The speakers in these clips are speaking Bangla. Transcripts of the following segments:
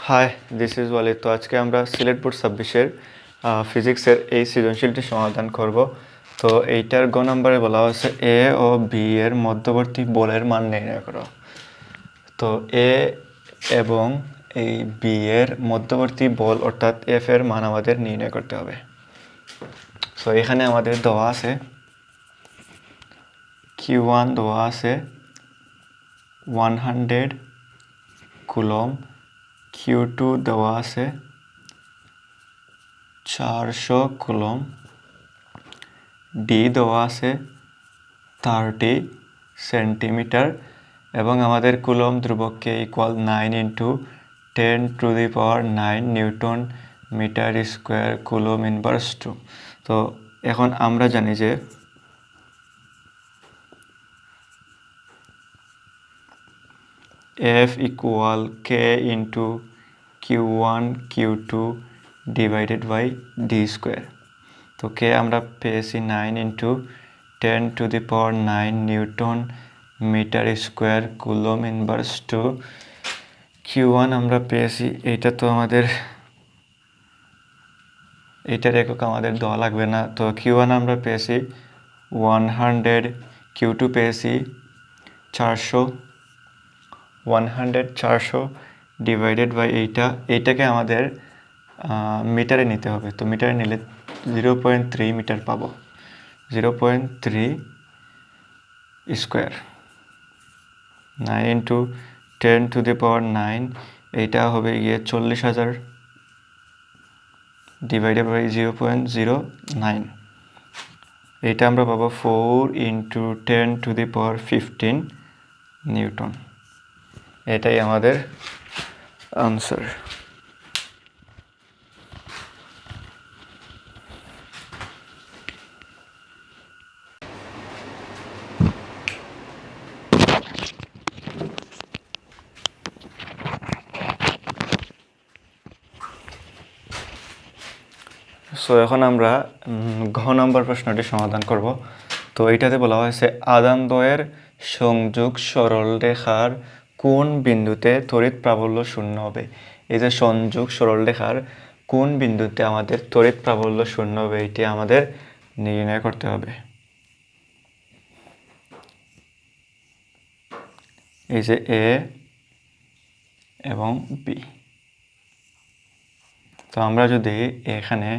High, this is Walid. তো আজকে আমরা সিলেট বোর্ড 26-এর ফিজিক্সের এই সৃজনশীলটি সমাধান করব। তো এইটার গ নম্বরে বলা হচ্ছে এ ও বি এর মধ্যবর্তী বলের মান নির্ণয় করো। তো এ এবং এই বি এর মধ্যবর্তী বল অর্থাৎ এফ এর মান আমাদের নির্ণয় করতে হবে। সো এখানে আমাদের দেওয়া আছে Q1 দেওয়া আছে 100 কুলম, Q2 দেওয়া আছে 400 কুলম, ডি দেওয়া আছে 30 সেন্টিমিটার এবং আমাদের কুলম ধ্রুবককে equal 9 into 10⁹ newton metre square coulomb inverse 2। তো এখন আমরা জানি যে F equal K into Q1 Q2 divided by D square. তো কে আমরা পেয়েছি 9 into 10⁹ newton metre square coulomb inverse 2। Q1 আমরা পেয়েছি, এইটা তো আমাদের এইটার একক আমাদের দেওয়া লাগবে না। তো Q1 আমরা পেয়েছি 100, Q2 পেয়েছি 400, 400 ডিভাইডেড বাই এইটাকে আমাদের মিটারে নিতে হবে। তো মিটারে নিলে 0.3 মিটার পাবো। 0.3 স্কোয়ার 9 ইন্টু 10⁹, এইটা হবে গিয়ে 40,000 ডিভাইডেড বাই 0.09। এইটা আমরা পাবো 4 ইন্টু 10⁻15 নিউটন। এটাই আমাদের আনসার। সো এখন আমরা ঘ নম্বর প্রশ্নটি সমাধান করব। তো এইটাতে বলা হয়েছে আদানদ্বয়ের সংযোগ সরলরেখার কোন বিন্দুতে তড়িৎ প্রাবল্য শূন্য হবে। এই যে সংযোগ সরলরেখার কোন বিন্দুতে আমাদের তড়িৎ প্রাবল্য শূন্য হবে, এটি আমাদের নির্ণয় করতে হবে। এই যে এ এবং বি। তো আমরা যদি এখানে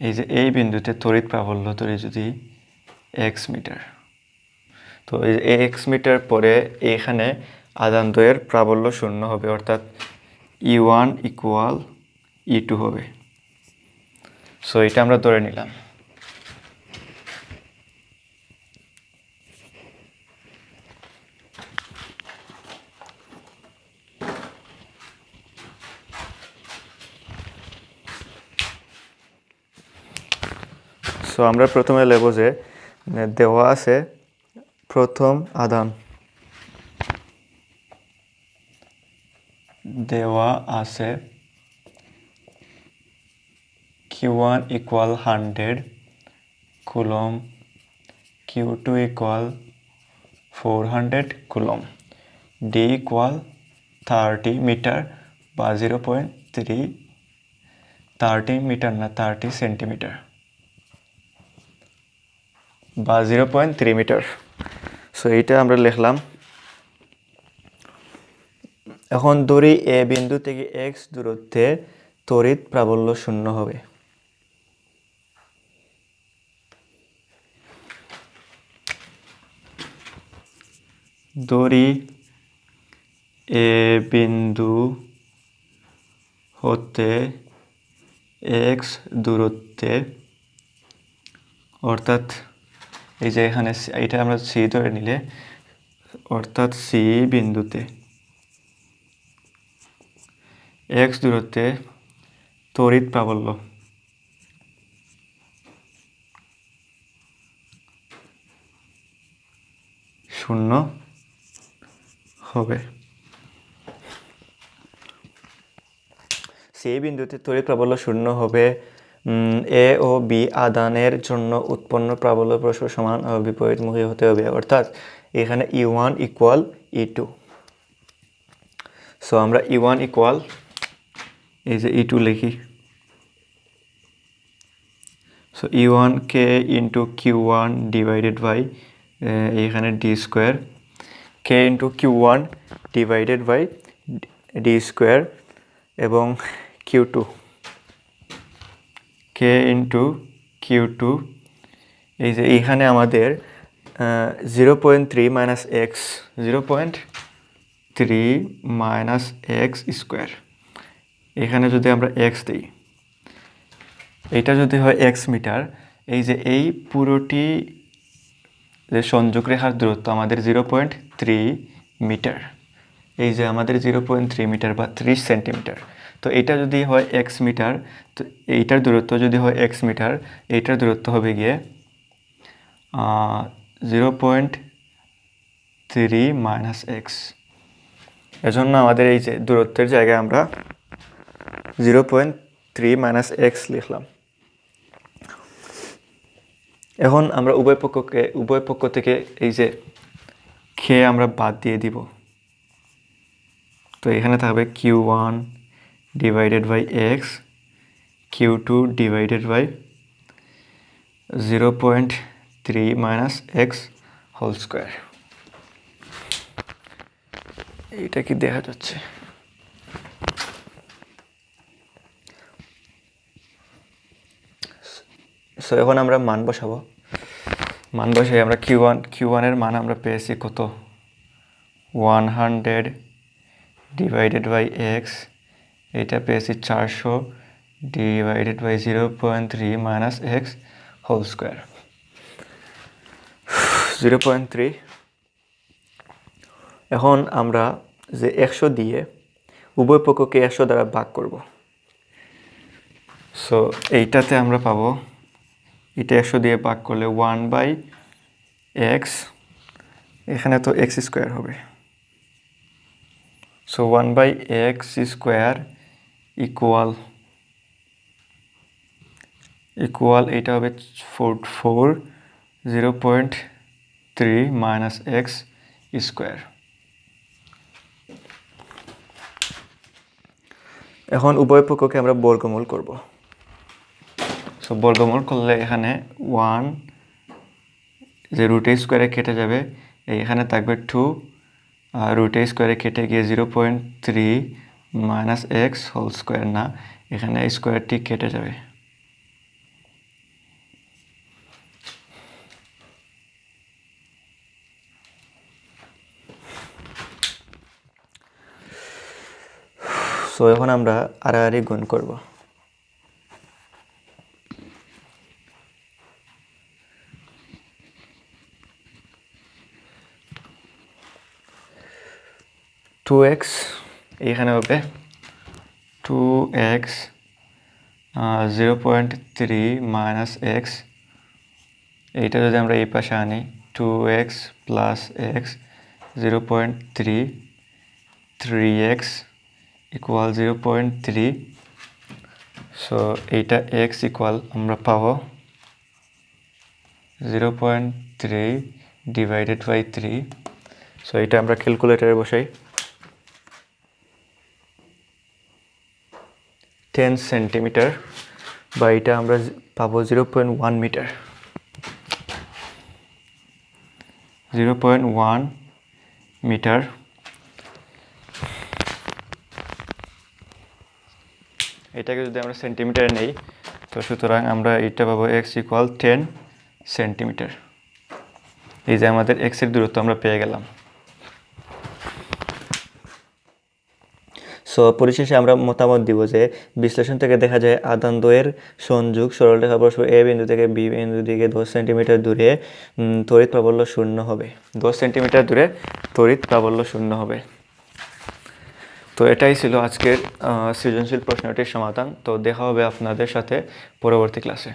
এই যে এই বিন্দুতে তড়িৎ প্রাবল্য তড়িৎ যদি x মিটার, তো এই x মিটার পরে এখানে আদানদ্বয়ের প্রাবল্য শূন্য হবে, অর্থাৎ E1 ইকুয়াল E2 হবে। সো এটা আমরা ধরে নিলাম। সো আমরা প্রথমে লিখব যে দেওয়া আছে প্রথম আধান, দেওয়া আছে Q1 equal 100 coulomb, Q2 equal 400 coulomb, D equal 30 metre বা 0.3, 30 মিটার না 30 সেন্টিমিটার বা 0.3 মিটার। সো এইটা আমরা লিখলাম। এখন ধরি এ বিন্দু থেকে x দূরত্বে তড়িৎ প্রাবল্য শূন্য হবে। ধরি এ বিন্দু হতে x দূরত্বে, অর্থাৎ এই যে এখানে এইটা আমরা সি ধরে নিলে, অর্থাৎ সি বিন্দুতে x দূরত্বে তড়িৎ প্রাবল্য শূন্য হবে। সি বিন্দুতে তড়িৎ প্রাবল্য শূন্য হবে। এ ও বি আদানের জন্য উৎপন্ন প্রাবল্য পরস্পর সমান ও বিপরীতমুখী হতে হবে, অর্থাৎ এখানে E1 ইকুয়াল E2। সো আমরা E1 ইকুয়াল এই যে E2 লিখি। So E1 K into Q1 divided by এইখানে D square, K into Q1 divided by D square, এবং Q2 কে ইন্টু Q2, এই যে এইখানে আমাদের 0.3 minus x, 0.3 minus x square, এখানে যদি আমরা এক্স দিই, এটা যদি হয় এক্স মিটার, এই যে এই পুরোটি যে সংযোগ রেখার দূরত্ব আমাদের 0.3 মিটার, এই যে আমাদের 0.3 মিটার বা 30 সেন্টিমিটার। তো এটা যদি হয় এক্স মিটার, তো এইটার দূরত্ব যদি হয় এক্স মিটার, এইটার দূরত্ব হবে গিয়ে 0.3 মাইনাস এক্স। এজন্য আমাদের এই যে দূরত্বের জায়গায় আমরা 0.3 মাইনাস এক্স লিখলাম। এখন আমরা উভয় পক্ষ থেকে এই যে খেয়ে আমরা বাদ দিয়ে দিব। তো এখানে থাকবে Q1 divided by x, Q2 divided by 0.3 minus x whole square. এইটা কি দেখা যাচ্ছে? সো এখন আমরা মান বসাবো। মান বসাই আমরা Q1 এর মান আমরা পেয়েছি কত? 100 ডিভাইডেড বাই এক্স, এটা পেয়েছি 400 divided by 0.3 minus x whole square, 0.3। এখন আমরা যে 100 দিয়ে উভয় পক্ষকে 100 দ্বারা ভাগ করব। সো এইটাতে আমরা পাবো, এটা 100 দিয়ে ভাগ করলে 1/x, এখানে তো এক্স স্কোয়ার হবে। সো 1/x স্কোয়ার ইকুয়াল এটা হবে 4, 0.3 মাইনাস এক্স স্কোয়ার। এখন উভয় পক্ষকে আমরা বর্গমূল করব। সো বর্গমূল করলে এখানে 1 যে রুট এ স্কোয়ারে কেটে যাবে, এখানে থাকবে 2, আর রুট এ স্কোয়ারে কেটে গিয়ে 0.3 মাইনাস এক্স হোল স্কোয়ার, না এখানে স্কোয়ারটি কেটে যাবে। সো এখন আমরা আড়াআড়ি গুণ করব। টু এক্স এখানে হবে 2x 0.3 মাইনাস এক্স, এইটা যদি আমরা এই পাশে আনি 2x plus x 0.3, 3x equal 0.3। So এইটা x ইকুয়াল আমরা পাবো 0.3 ডিভাইডেড বাই 3। সো এটা আমরা ক্যালকুলেটরে বসাই। 10 সেন্টিমিটার বা এটা আমরা পাবো 0.1 মিটার, 0.1 মিটার। এটাকে যদি আমরা সেন্টিমিটারে নেই, তো সুতরাং আমরা এটা পাবো x ইকুয়াল 10 সেন্টিমিটার। এই যে আমাদের x এর দূরত্ব আমরা পেয়ে গেলাম। সো পরিশেষে আমরা মতামত দিব যে বিশ্লেষণ থেকে দেখা যায় আধান দ্বয়ের সংযোগ সরলরেখা পরস্পর এ বিন্দু থেকে বি বিন্দু দিকে 10 সেন্টিমিটার দূরে তড়িৎ প্রাবল্য শূন্য হবে। 10 সেন্টিমিটার দূরে তড়িৎ প্রাবল্য শূন্য হবে। তো এটাই ছিল আজকের সৃজনশীল প্রশ্নটির সমাধান। তো দেখা হবে আপনাদের সাথে পরবর্তী ক্লাসে।